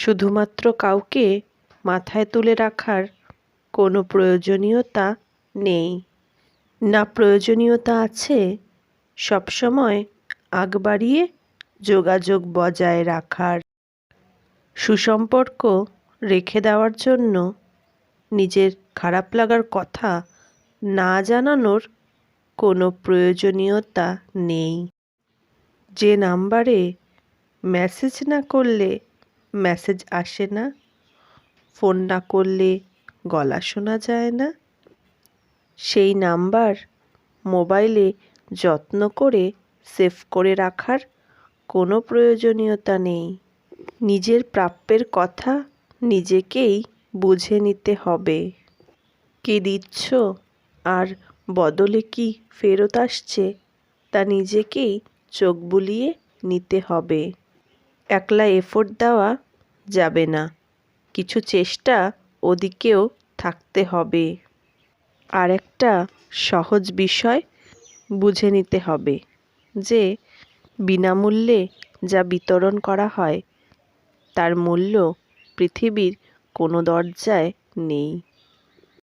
শুধুমাত্র কাউকে মাথায় তুলে রাখার কোনো প্রয়োজনীয়তা নেই। না প্রয়োজনীয়তা আছে সবসময় আগ বাড়িয়ে যোগাযোগ বজায় রাখার। সুসম্পর্ক রেখে দেওয়ার জন্য নিজের খারাপ লাগার কথা না জানানোর কোনো প্রয়োজনীয়তা নেই। যে নাম্বারে মেসেজ না করলে মেসেজ আসে না, ফোন না করলে গলা শোনা যায় না, সেই নাম্বার মোবাইলে যত্ন করে সেভ করে রাখার কোনো প্রয়োজনীয়তা নেই। নিজের প্রাপ্যের কথা নিজেকেই বুঝে নিতে হবে। কি দিচ্ছ আর বদলে কি ফেরত আসছে তা নিজেকেই চোখ বুলিয়ে নিতে হবে। একলা এফোর্ট দেওয়া যাবে না, কিছু চেষ্টা ওদিকেও থাকতে হবে। আর একটা সহজ বিষয় বুঝে নিতে হবে যে বিনামূল্যে যা বিতরণ করা হয় তার মূল্য পৃথিবীর কোনো দরজায় নেই।